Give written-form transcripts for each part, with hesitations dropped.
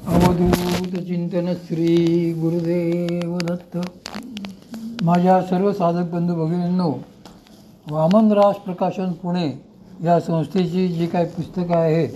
अवधूत चिंतन श्री गुरुदेव दत्त. माझ्या सर्व साधक बंधू भगिनींनो, वामनराज प्रकाशन पुणे या संस्थेची जी काही पुस्तकं आहेत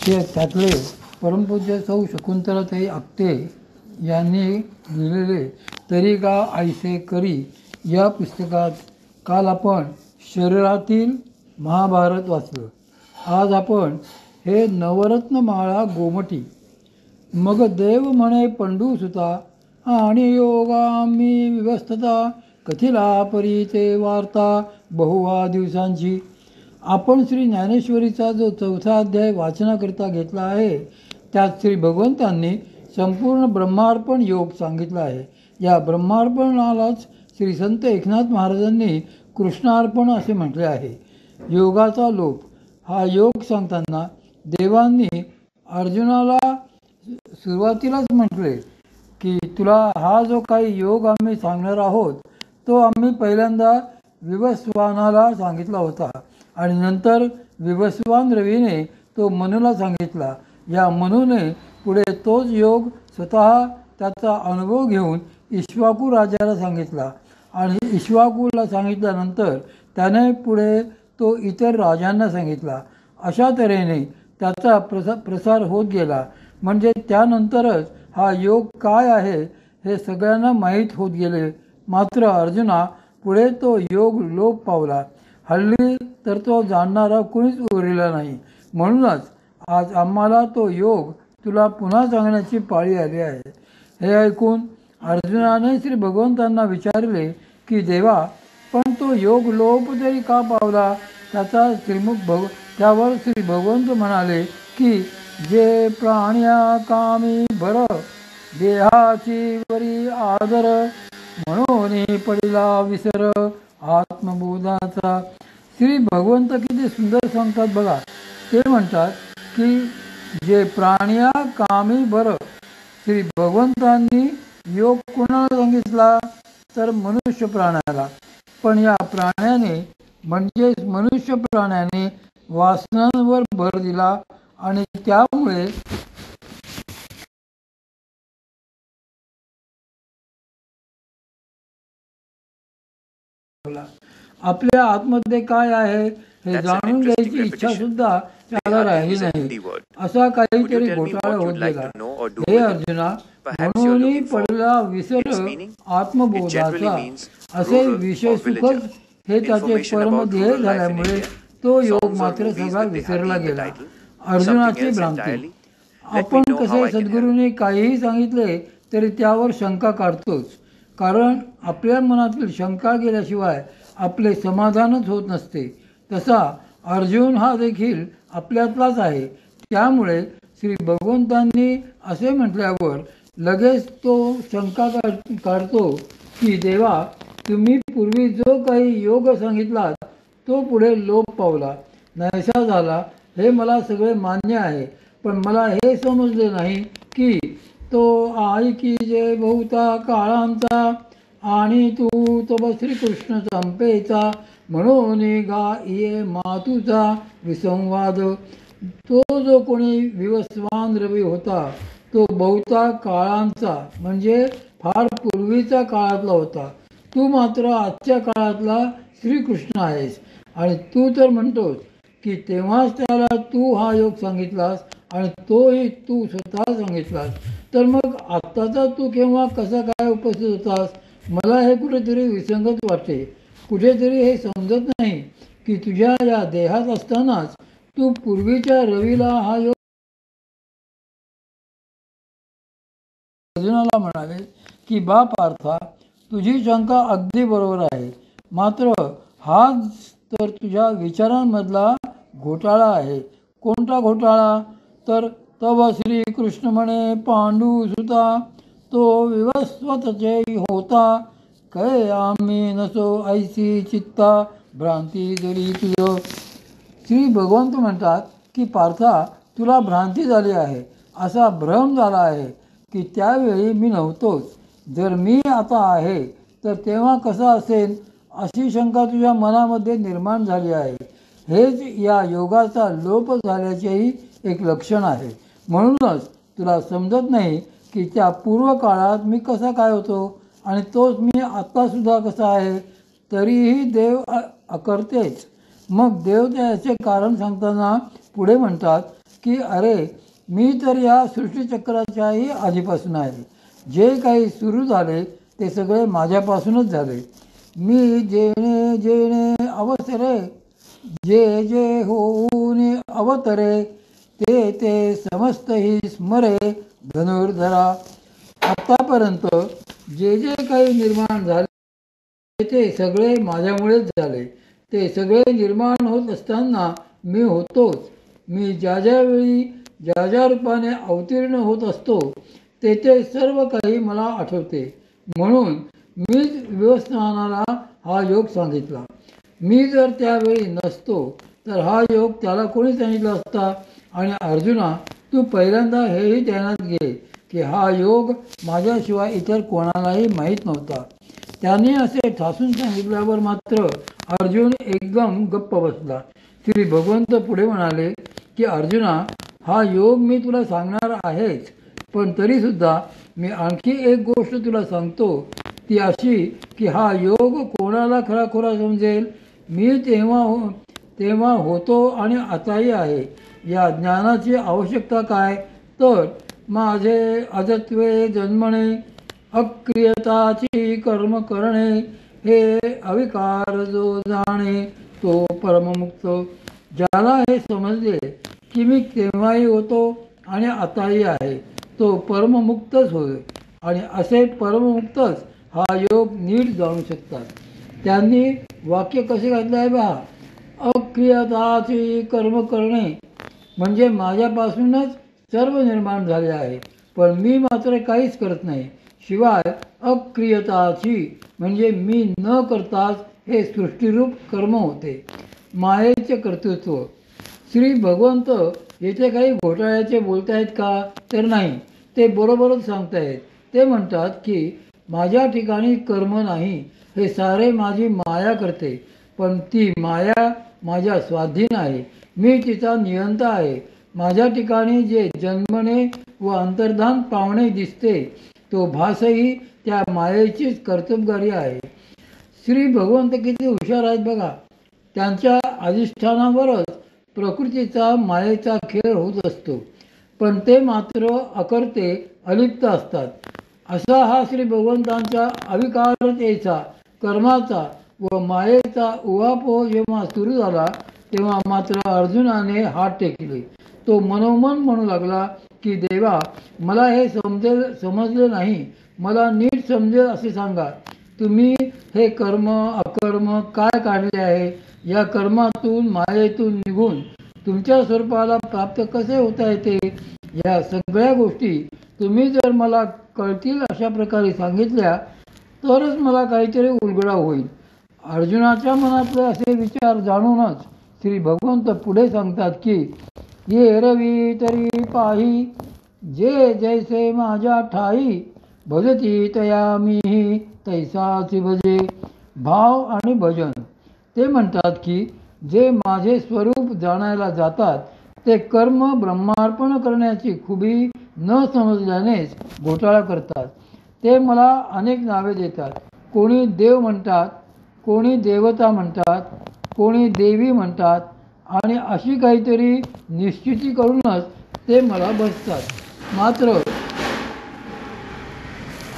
त्यातले परमपूज्य सौ शकुंतलाताई आपटे यांनी लिहिलेले तरी का ऐसे करी या पुस्तकात काल आपण शरीरातील महाभारत वाचलं. आज आपण हे नवरत्न माळा गोमटी मग देव म्हणे पंडू सुता आणि योगामी विवस्थता कथिला परी ते वार्ता बहुवा दिवसांची. आपण श्री ज्ञानेश्वरीचा जो 4था अध्याय वाचनाकरिता घेतला आहे त्यात श्री भगवंतांनी संपूर्ण ब्रह्मार्पण योग सांगितला आहे. या ब्रह्मार्पणालाच श्री संत एकनाथ महाराजांनी कृष्णार्पण असे म्हटले आहे. योगाचा लोप हा योग सांगताना देवांनी अर्जुनाला सुरुवातीलाच म्हटले की तुला हा जो काही योग आम्ही सांगणार आहोत तो आम्ही पहिल्यांदा विवस्वानाला सांगितला होता आणि नंतर विवस्वान रवीने तो मनूला सांगितला. या मनूने पुढे तोच योग स्वतः त्याचा अनुभव घेऊन इक्ष्वाकू राजाला सांगितला आणि इक्ष्वाकूला सांगितल्यानंतर त्याने पुढे तो इतर राजांना सांगितला. अशा तऱ्हेने त्याचा प्रसार होत गेला. म्हणजे त्यानंतरच हा योग काय आहे हे सगळ्यांना माहीत होत गेले. मात्र अर्जुना पुढे तो योग लोप पावला. हल्ली तर तो जाणणारा कुणीच उरलेला नाही. म्हणूनच आज आम्हाला तो योग तुला पुन्हा सांगण्याची पाळी आली आहे. हे ऐकून अर्जुनाने श्री भगवंतांना विचारले की देवा, पण तो योग लोप तरी का पावला? त्यावर श्री भगवंत म्हणाले की जे प्राण्या कामी बर देहाची वरी आदर म्हणून पडिला विसर आत्मबोधाचा. श्री भगवंत किती सुंदर सांगतात बघा. ते म्हणतात की जे प्राण्या कामी बर. श्री भगवंतांनी योग कोणाला सांगितला तर मनुष्य प्राण्याला. पण या प्राण्याने म्हणजे मनुष्य प्राण्याने वासनांवर भर दिला आणि त्यामुळे आपल्या आतमध्ये काय आहे हे जाणून घ्यायची इच्छा सुद्धा त्याला राहिली नाही. असा काहीतरी घोटाळा होत गेला. हे अर्जुना, म्हणून पडला विसर आत्मबोधाचा. असे विषय सुखच हे त्याचे परमध्येय झाल्यामुळे तो योग मात्र सगळा विसरला गेला. अर्जुनाची भ्रांती. आपण कसे सद्गुरूंनी काहीही सांगितले तरी त्यावर शंका काढतोच. कारण आपल्या मनातील शंका गेल्याशिवाय आपले समाधानच होत नसते. तसा अर्जुन हा देखील आपल्यातलाच आहे. त्यामुळे श्री भगवंतांनी असे म्हटल्यावर लगेच तो शंका काढतो की देवा, तुम्ही पूर्वी जो काही योग सांगितलात तो पुढे लोप पावला, नाहीसा झाला, हे मला सगळे मान्य आहे. पण मला हे समजले नाही की तो आई की जे बहुता काळांचा आणि तू तब श्रीकृष्ण संपेचा म्हणून गा ये मातूचा विसंवाद. तो जो कोणी विवस्वान रवी होता तो बहुता काळांचा म्हणजे फार पूर्वीचा काळातला होता. तू मात्र आजच्या काळातला श्रीकृष्ण आहेस आणि तू तर म्हणतोस की तेव्हाच त्याला तू हा योग सांगितलास आणि तोही तू स्वतः सांगितलास. तर मग आत्ताचा तू केव्हा कसा काय उपस्थित होतास? मला हे कुठेतरी विसंगत वाटते. कुठेतरी हे समजत नाही की तुझ्या या देहात असतानाच तू पूर्वीच्या रवीला हा योग. अर्जुनाला म्हणाले की बा पार्था, तुझी शंका अगदी बरोबर आहे. मात्र हाच तर तुझ्या विचारांमधला घोटाळा आहे. कोणता घोटाळा? तर तव श्रीकृष्ण म्हणे पांडू सुता तो विवस्वतचे होता कै आम्ही नसो ऐसी चित्ता भ्रांती जरी तुझ. श्री भगवंत म्हणतात की पार्था, तुला भ्रांती झाली आहे, असा भ्रम झाला आहे की त्यावेळी मी नव्हतोच. जर मी आता आहे तर तेव्हा कसा असेल अशी शंका तुझ्या मनामध्ये निर्माण झाली आहे. हेच या योगाचा लोप झाल्याचेही एक लक्षण आहे. म्हणूनच तुला समजत नाही की त्या पूर्व काळात मी कसा काय होतो आणि तोच मी आत्तासुद्धा कसा आहे. तरीही देव अकर्तेच. मग देव त्याचे कारण सांगताना पुढे म्हणतात की अरे मी तर या सृष्टीचक्राच्याही आधीपासून आहे. जे काही सुरू झाले ते सगळे माझ्यापासूनच झाले. मी जेणे जेणे अवसरे जे जे होऊन अवतरे ते ते समस्तही स्मरे धनुर्धरा. आत्तापर्यंत जे जे काही निर्माण झाले ते सगळे माझ्यामुळेच झाले. ते सगळे निर्माण होत असताना मी होतोच. मी ज्या ज्या वेळी ज्या ज्या रूपाने अवतीर्ण होत असतो ते ते सर्व काही मला आठवते. म्हणून मीच व्यवस्थानाला हा योग सांगितला. मी जर त्यावेळी नसतो तर हा योग त्याला कोणी सांगितला असता. आणि अर्जुना तू पहिल्यांदा हेही ध्यानात घे की हा योग माझ्याशिवाय इतर कोणालाही माहीत नव्हता. त्याने असे ठासून सांगितल्यावर मात्र अर्जुन एकदम गप्प बसला. श्री भगवंत पुढे म्हणाले की अर्जुना हा योग मी तुला सांगणार आहेच, पण तरीसुद्धा मी आणखी एक गोष्ट तुला सांगतो. ती अशी की हा योग कोणाला खराखुरा समजेल. मी तेव्हा होतो आणि आताही आहे. या ज्ञानाची आवश्यकता काय तर माझे अजत्वे जन्मणे अक्रियताची कर्म करणे हे अविकार जो जाणे तो परममुक्त. ज्याला हे समजले की मी तेव्हाही होतो आणि आताही आहे तो परममुक्तच होय. आणि असे परममुक्तच हा योग नीट जाणू शकतात. त्यांनी वाक्य कसे घातले आहे पहा. अक्रियताची कर्म करणे म्हणजे माझ्यापासूनच सर्व निर्माण झाले आहे, पण मी मात्र काहीच करत नाही. शिवाय अक्रियताची म्हणजे मी न करताच हे सृष्टीरूप कर्म होते. मायेचे कर्तृत्व. श्री भगवंत येथे काही घोटाळ्याचे बोलतायत का तर नाही. ते बरोबरच सांगतायत. ते म्हणतात की माझ्या ठिकाणी कर्म नाही, हे सारे माझी माया करते. पण ती माया माझ्या स्वाधीन आहे. मी तिचा नियंता आहे. माझ्या ठिकाणी जे जन्मणे व अंतर्धान पावणे दिसते तो भासही त्या मायेचीच कर्तबगारी आहे. श्री भगवंत किती हुशार आहेत बघा. त्यांच्या अधिष्ठानावरच प्रकृतीचा मायेचा खेळ होत असतो, पण ते मात्र अकर्ते अलिप्त असतात. असा हा श्री भगवंतांच्या अविकारतेचा कर्माचा व मायेचा उहापोह जेव्हा सुरू झाला तेव्हा मात्र अर्जुनाने हात टेकले. तो मनोमन म्हणू लागला की देवा मला हे समजले नाही. मला नीट समजेल असे सांगा. तुम्ही हे कर्म अकर्म काय काढले आहे. या कर्मातून मायेतून निघून तुमच्या स्वरूपाला प्राप्त कसे होता येते. या सगळ्या गोष्टी तुम्ही जर मला कळतील अशा प्रकारे सांगितल्या तरच मला काहीतरी उलगडा होईल. अर्जुनाच्या मनातले असे विचार जाणूनच श्री भगवंत पुढे सांगतात की ये रवी तरी पाही जे जैसे माझ्या ठाई भजती तया मीही तैसाची भजे. भाव आणि भजन. ते म्हणतात की जे माझे स्वरूप जाणायला जातात ते कर्म ब्रह्मार्पण करण्याची खुबी न समजल्यानेच घोटाळा करतात. ते मला अनेक नावे देतात. कोणी देव म्हणतात, कोणी देवता म्हणतात, कोणी देवी म्हणतात आणि अशी काहीतरी निश्चिती करूनच ते मला भजतात. मात्र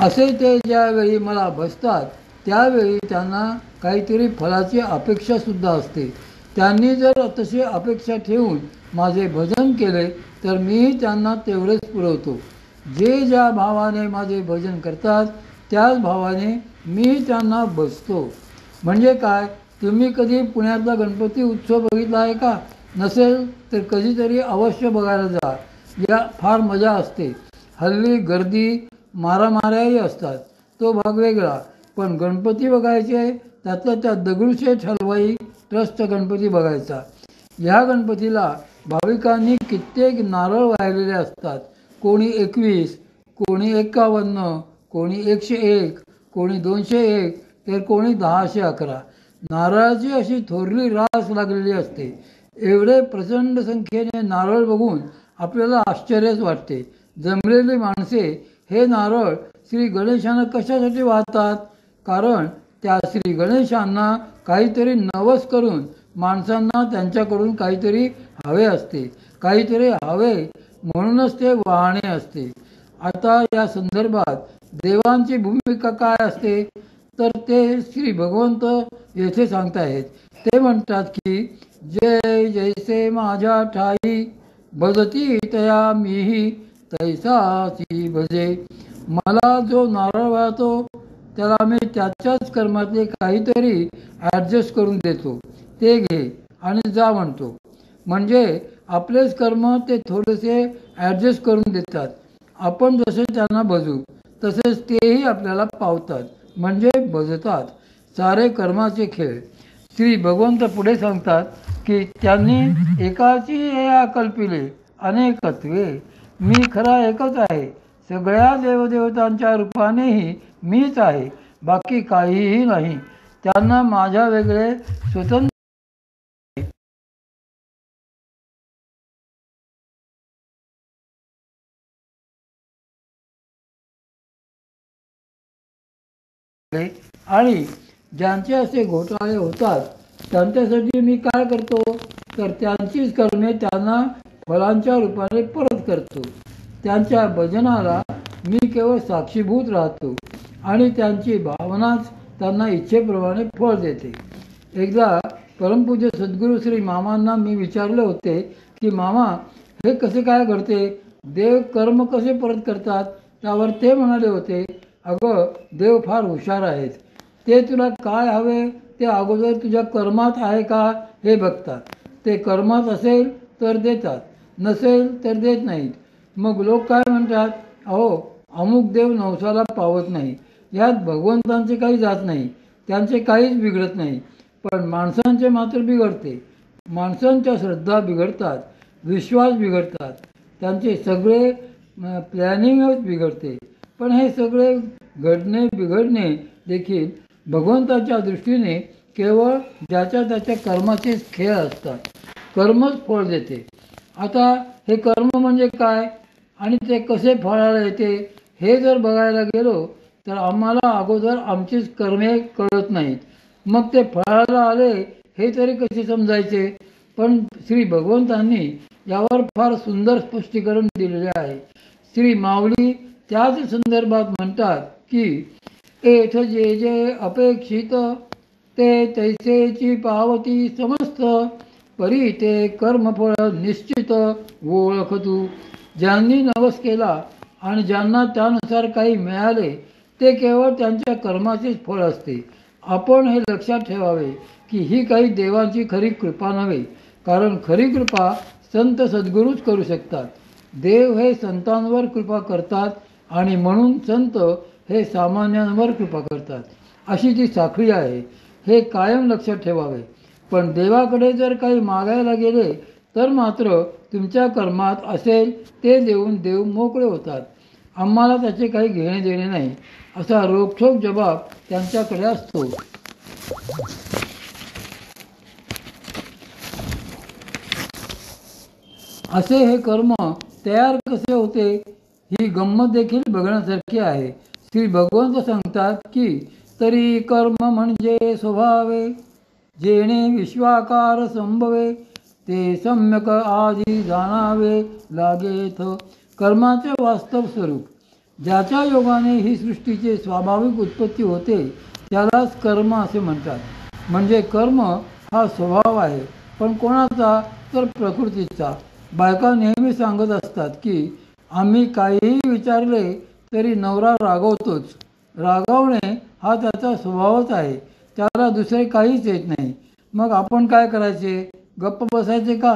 असे ते ज्यावेळी मला भजतात त्यावेळी त्यांना काहीतरी फलाची अपेक्षासुद्धा असते. त्यांनी जर तशी अपेक्षा ठेवून माझे भजन केले तर मीही त्यांना तेवढेच पुरवतो. जे ज्या भावाने माझे भजन करतात त्याच भावाने मी त्यांना भजतो. म्हणजे काय, तुम्ही कधी पुण्यातला गणपती उत्सव बघितला आहे का. नसेल तर कधीतरी अवश्य बघायला जा. या फार मजा असते. हल्ली गर्दी मारामाऱ्याही असतात, तो भाग वेगळा. पण गणपती बघायचे त्यातल्या त्या दगडूशेठ हलवाई ट्रस्टचा गणपती बघायचा. ह्या गणपतीला भाविकांनी कित्येक नारळ वाहिलेले असतात. कोणी 21, कोणी 51, कोणी 101, कोणी 201 तर कोणी 1011. नारळाची अशी थोरली रास लागलेली असते. एवढे प्रचंड संख्येने नारळ बघून आपल्याला आश्चर्यच वाटते. जमलेली माणसे हे नारळ श्री गणेशांना कशासाठी वाहतात? कारण त्या श्री गणेशांना काहीतरी नवस करून माणसांना त्यांच्याकडून काहीतरी हवे असते, काहीतरी हवे म्हणूनच ते वाहणे असते. आता या संदर्भात देवांची भूमिका काय असते तर ते श्री भगवंत येथे सांगताहेत. ते म्हणतात की जय जैसे माझ्या ठाई भजती तया मीही तैसाची भजे. मला जो नारळ वाहतो त्याला मी त्याच्याच कर्मातले काहीतरी ॲडजस्ट करून देतो, ते घे आणि जा म्हणतो. म्हणजे आपलेच कर्म ते थोडेसे ॲडजस्ट करून देतात. आपण जसे त्यांना भजू तसेच तेही आपल्याला पावतात, म्हणजे भजतात. सारे कर्माचे खेळ. श्री भगवंत पुढे सांगतात की त्यांनी एकाची या कल्पिले अनेकत्वे. मी खरा एकच आहे. सगळ्या देवदेवतांच्या रूपानेही मीच आहे, बाकी काहीही नाही. त्यांना माझ्या वेगळे स्वतंत्र आणि ज्यांचे असे घोटाळे होतात त्यांच्यासाठी मी काय करतो तर त्यांचीच कर्मे त्यांना फलांच्या रूपाने परत करतो. त्यांच्या भजनाला मी केवळ साक्षीभूत राहतो आणि त्यांची भावनाच त्यांना इच्छेप्रमाणे फळ देते. एकदा परमपूज्य सद्गुरू श्री मामांना मी विचारले होते की मामा, हे कसे काय घडते? देव कर्म कसे परत करतात? त्यावर ते म्हणाले होते, अगं देव फार हुशार आहेत. ते तुला काय हवे ते अगोदर तुझ्या कर्मात आहे का हे बघतात. ते कर्मात असेल तर देतात, नसेल तर देत नाहीत. मग लोक काय म्हणतात, अहो अमुक देव नवसाला पावत नाही. यात भगवंतांचे काही जात नाही, त्यांचे काहीच बिघडत नाही. पण माणसांचे मात्र बिघडते. माणसांच्या श्रद्धा बिघडतात, विश्वास बिघडतात, त्यांचे सगळे प्लॅनिंगच बिघडते. पण हे सगळे घडणे बिघडणे देखील भगवंताच्या दृष्टीने केवळ ज्याच्या त्याच्या कर्माचेच खेळ असतात. कर्मच फळ देते. आता हे कर्म म्हणजे काय आणि ते कसे फळाला येते हे जर बघायला गेलो तर आम्हाला अगोदर आमचीच कर्मे कळत नाहीत. मग ते फळाला आले हे तरी कसे समजायचे? पण श्री भगवंतांनी यावर फार सुंदर स्पष्टीकरण दिलेले आहे. श्री माऊली त्याच संदर्भात म्हणतात की एथ जे जे अपेक्षित ते तैसेची पावती समस्त. परी ते कर्मफळ निश्चित ओळख तू. ज्यांनी नवस केला आणि ज्यांना त्यानुसार काही मिळाले ते केवळ त्यांच्या कर्माचेच फळ असते. आपण हे लक्षात ठेवावे की ही काही देवांची खरी कृपा नव्हे, कारण खरी कृपा संत सद्गुरूच करू शकतात. देव हे संतांवर कृपा करतात आणि म्हणून संत हे सामान्यांवर कृपा करतात. अशी ती साखळी आहे, हे कायम लक्षात ठेवावे. पण देवाकडे जर काही मागायला गेले तर मात्र तुमच्या कर्मात असेल ते देऊन देव मोकळे होतात. आम्हाला त्याचे काही घेणे देणे नाही, असा रोखठोक जबाब त्यांच्याकडे असतो. असे हे कर्म तयार कसे होते ही गंमत देखील बघण्यासारखी आहे. श्री भगवंत सांगतात की तरी कर्म म्हणजे स्वभावे जेणे विश्वाकार संभवे ते सम्यक आधी जाणावे लागेथ. कर्माचे वास्तव स्वरूप ज्याच्या योगाने ही सृष्टीची स्वाभाविक उत्पत्ती होते त्यालाच कर्म असे म्हणतात. म्हणजे कर्म हा स्वभाव आहे, पण कोणाचा तर प्रकृतीचा. बायका नेहमी सांगत असतात की आम्ही काहीही विचारले तरी नवरा रागवतोच. रागावणे हा त्याचा स्वभावच आहे, त्याला दुसरे काहीच येत नाही. मग आपण काय करायचे? गप्प बसायचे का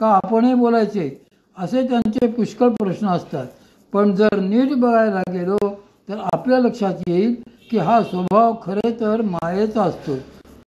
का आपणही बोलायचे? असे त्यांचे पुष्कळ प्रश्न असतात. पण जर नीट बघायला गेलो तर आपल्या लक्षात येईल की हा स्वभाव खरे तर मायेचा असतो,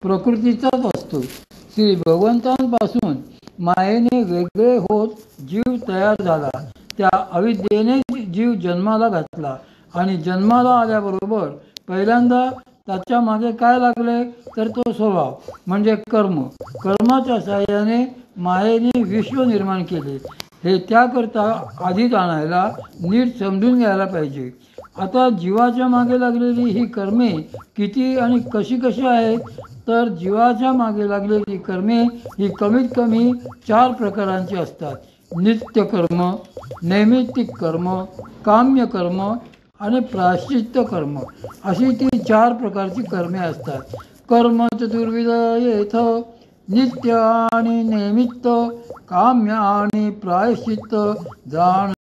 प्रकृतीचाच असतो. श्री भगवंतांपासून मायेने वेगळे होत जीव तयार झाला. त्या अविद्येने जीव जन्माला घातला आणि जन्माला आल्याबरोबर पहिल्यांदा त्याच्या मागे काय लागले तर तो स्वभाव म्हणजे कर्म. कर्माच्या साहाय्याने मायेने विश्व निर्माण केले. हे त्याकरता आधी जाणायला नीट समजून घ्यायला पाहिजे. आता जीवाच्या मागे लागलेली ही कर्मे किती आणि कशी कशी आहेत तर जीवाच्या मागे लागलेली कर्मे ही कमीत कमी 4 प्रकारांची असतात. नित्य कर्म, नैमित्तिक कर्म, काम्य कर्म आणि प्रायश्चित्त कर्म अशी ती 4 प्रकारची कर्मे असतात. कर्म चतुर्विध येथ नित्य आणि नैमित्त, काम्य आणि प्रायश्चित्त जाण